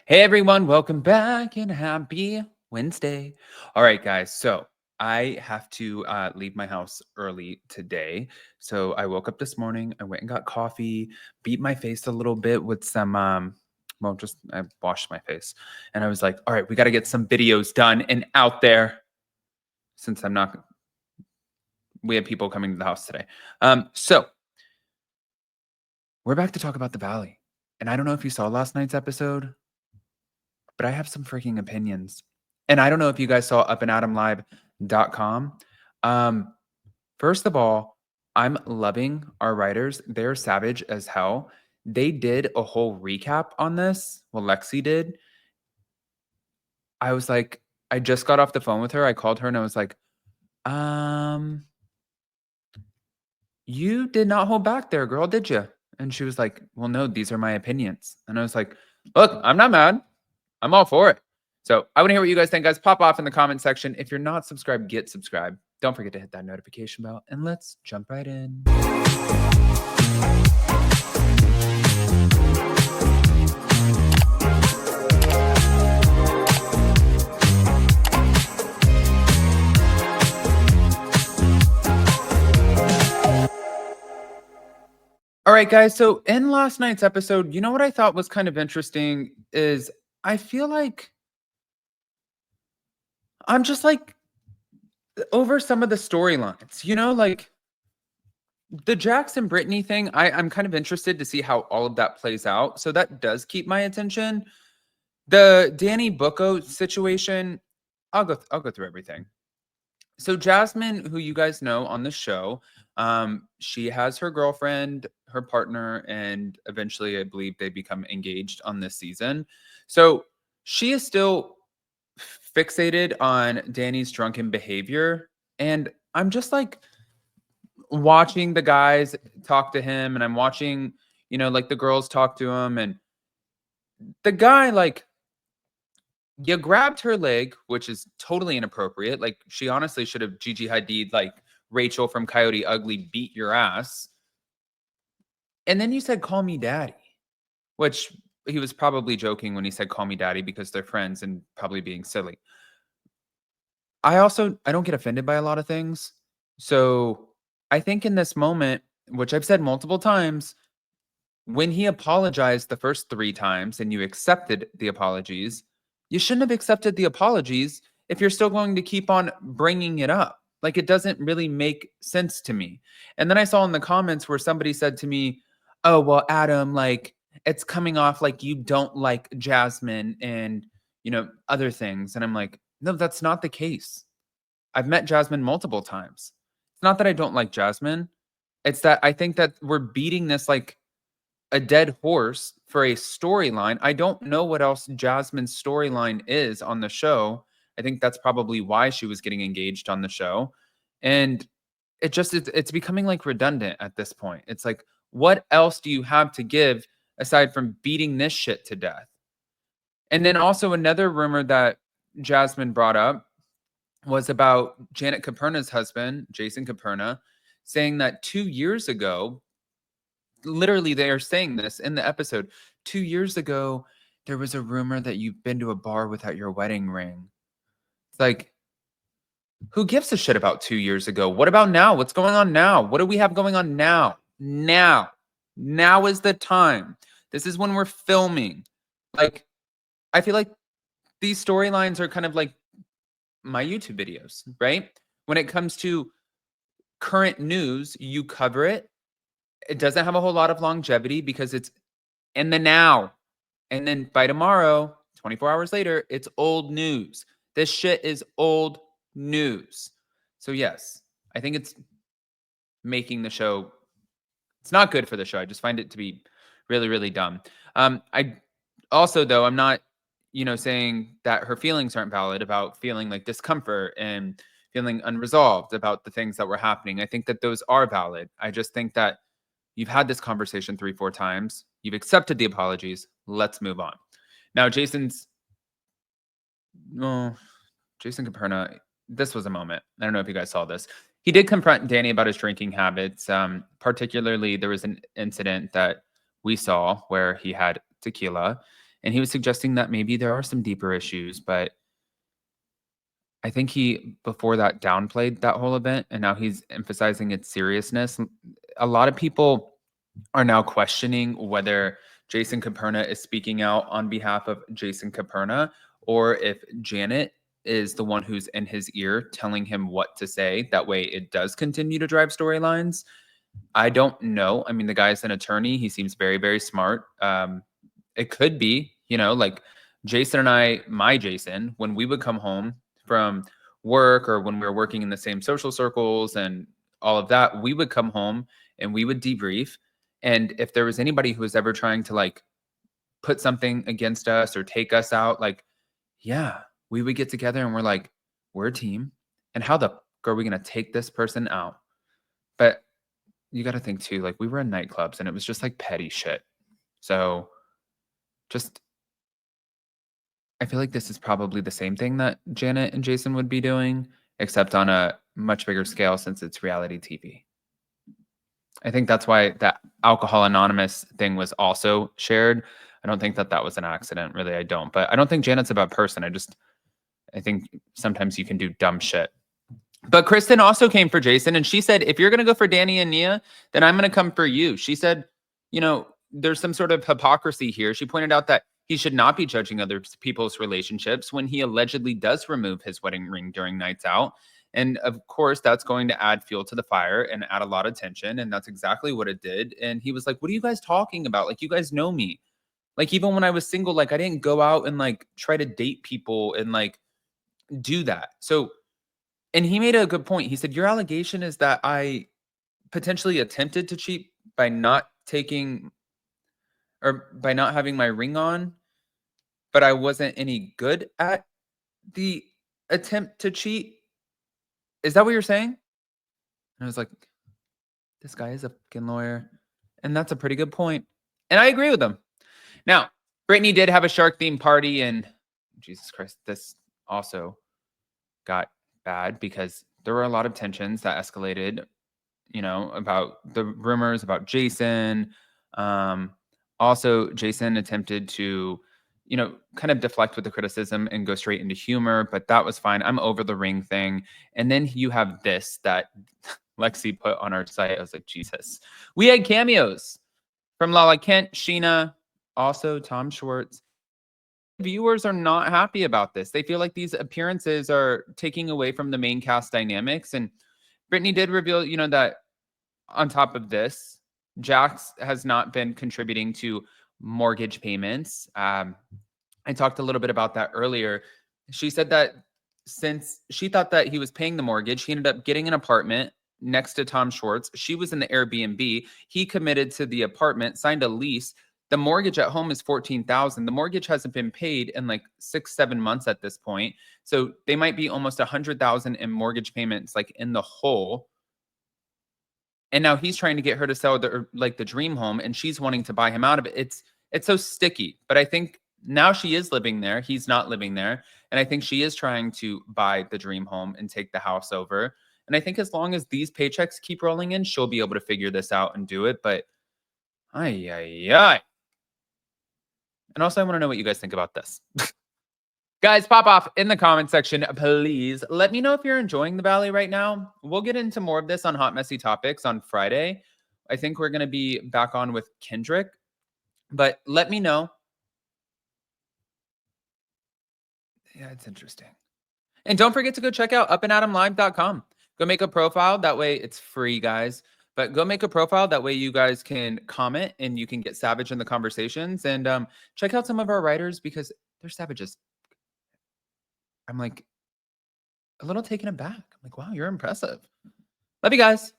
Hey everyone, welcome back and happy Wednesday. All right, guys. So I have to leave my house early today. So I woke up this morning, I went and got coffee, beat my face a little bit with some, well, just I washed my face. And I was like, all right, we got to get some videos done and out there since we have people coming to the house today. So we're back to talk about the Valley. And I don't know if you saw last night's episode, but I have some freaking opinions. And I don't know if you guys saw upandadamlive.com. First of all, I'm loving our writers. They're savage as hell. They did a whole recap on this. Well, Lexi did. I was like, I just got off the phone with her. I called her and I was like, you did not hold back there, girl, did you? And she was like, well, no, these are my opinions. And I was like, look, I'm not mad. I'm all for it. So I want to hear what you guys think, guys. Pop off in the comment section. If you're not subscribed, get subscribed. Don't forget to hit that notification bell. And let's jump right in. All right, guys. So in last night's episode, you know what I thought was kind of interesting is I feel like I'm just like over some of the storylines, like the Jackson Brittany thing. I'm kind of interested to see how all of that plays out. So that does keep my attention. The Danny Bucco situation, I'll go through everything. So Jasmine, who you guys know on the show, she has her girlfriend, her partner, and eventually I believe they become engaged on this season. So she is still fixated on Danny's drunken behavior. And I'm just like watching the guys talk to him, and I'm watching, like the girls talk to him, and the guy, like, you grabbed her leg, which is totally inappropriate. Like, she honestly should have Gigi Hadid, like Rachel from Coyote Ugly, beat your ass. And then you said, call me daddy, which he was probably joking when he said, call me daddy, because they're friends and probably being silly. I don't get offended by a lot of things. So I think in this moment, which I've said multiple times, when he apologized the first 3 times and you accepted the apologies, you shouldn't have accepted the apologies if you're still going to keep on bringing it up. Like, it doesn't really make sense to me. And then I saw in the comments where somebody said to me, oh, well, Adam, like, it's coming off like you don't like Jasmine and, other things. And I'm like, no, that's not the case. I've met Jasmine multiple times. It's not that I don't like Jasmine. It's that I think that we're beating this like a dead horse for a storyline. I don't know what else Jasmine's storyline is on the show. I think that's probably why she was getting engaged on the show. And it's becoming like redundant at this point. It's like, what else do you have to give aside from beating this shit to death? And then also another rumor that Jasmine brought up was about Janet Caperna's husband, Jason Caperna, saying that 2 years ago, literally they are saying this in the episode, 2 years ago, there was a rumor that you've been to a bar without your wedding ring. It's like, who gives a shit about 2 years ago? What about now? What's going on now? What do we have going on now? Now is the time. This is when we're filming. Like, I feel like these storylines are kind of like my YouTube videos, right? When it comes to current news, you cover it. It doesn't have a whole lot of longevity because it's in the now. And then by tomorrow, 24 hours later, it's old news. This shit is old news. So yes, I think it's making the show, it's not good for the show. I just find it to be really, really dumb. I also, though, I'm not, saying that her feelings aren't valid about feeling like discomfort and feeling unresolved about the things that were happening. I think that those are valid. I just think that you've had this conversation 3-4 times. You've accepted the apologies. Let's move on. Now, Jason Caperna, this was a moment. I don't know if you guys saw this. He did confront Danny about his drinking habits. Particularly, there was an incident that we saw where he had tequila. And he was suggesting that maybe there are some deeper issues, but I think he before that downplayed that whole event, and now he's emphasizing its seriousness. A lot of people are now questioning whether Jason Caperna is speaking out on behalf of Jason Caperna, or if Janet is the one who's in his ear telling him what to say. That way it does continue to drive storylines. I don't know. I mean, the guy's an attorney. He seems very, very smart. It could be, like Jason and I, my Jason, when we would come home from work or when we were working in the same social circles and all of that, we would come home and we would debrief. And if there was anybody who was ever trying to like put something against us or take us out, like, yeah, we would get together and we're like, we're a team. And how the fuck are we going to take this person out? But you got to think too, like we were in nightclubs and it was just like petty shit. So just, I feel like this is probably the same thing that Janet and Jason would be doing, except on a much bigger scale since it's reality TV. I think that's why that Alcohol Anonymous thing was also shared. I don't think that that was an accident, really. I don't. But I don't think Janet's a bad person. I think sometimes you can do dumb shit. But Kristen also came for Jason, and she said, if you're going to go for Danny and Nia, then I'm going to come for you. She said, there's some sort of hypocrisy here. She pointed out that he should not be judging other people's relationships when he allegedly does remove his wedding ring during nights out. And of course, that's going to add fuel to the fire and add a lot of tension. And that's exactly what it did. And he was like, what are you guys talking about? Like, you guys know me. Like, even when I was single, like, I didn't go out and like try to date people and like do that. So, and he made a good point. He said, your allegation is that I potentially attempted to cheat by not taking or by not having my ring on, but I wasn't any good at the attempt to cheat. Is that what you're saying? And I was like, this guy is a fucking lawyer. And that's a pretty good point. And I agree with him. Now, Brittany did have a shark themed party, and Jesus Christ, this also got bad because there were a lot of tensions that escalated, about the rumors about Jason. Also, Jason attempted to, kind of deflect with the criticism and go straight into humor, but that was fine. I'm over the ring thing. And then you have this that Lexi put on our site. I was like, Jesus. We had cameos from Lala Kent, Scheana, also Tom Schwartz. Viewers are not happy about this. They feel like these appearances are taking away from the main cast dynamics. And Brittany did reveal, that on top of this, Jax has not been contributing to mortgage payments. I talked a little bit about that earlier. She said that since she thought that he was paying the mortgage, he ended up getting an apartment next to Tom Schwartz. She was in the Airbnb. He committed to the apartment, signed a lease. The mortgage at home is $14,000. The mortgage hasn't been paid in like 6-7 months at this point. So they might be almost $100,000 in mortgage payments, like in the hole. And now he's trying to get her to sell the dream home, and she's wanting to buy him out of it. It's so sticky. But I think now she is living there. He's not living there. And I think she is trying to buy the dream home and take the house over. And I think as long as these paychecks keep rolling in, she'll be able to figure this out and do it. But ay. And also, I want to know what you guys think about this. Guys, pop off in the comment section, please. Let me know if you're enjoying the Valley right now. We'll get into more of this on Hot Messy Topics on Friday. I think we're going to be back on with Kendrick. But let me know. Yeah, it's interesting. And don't forget to go check out upandadamlive.com. Go make a profile. That way it's free, guys. But go make a profile. That way you guys can comment and you can get savage in the conversations. And check out some of our writers because they're savages. I'm like a little taken aback. I'm like, wow, you're impressive. Love you guys.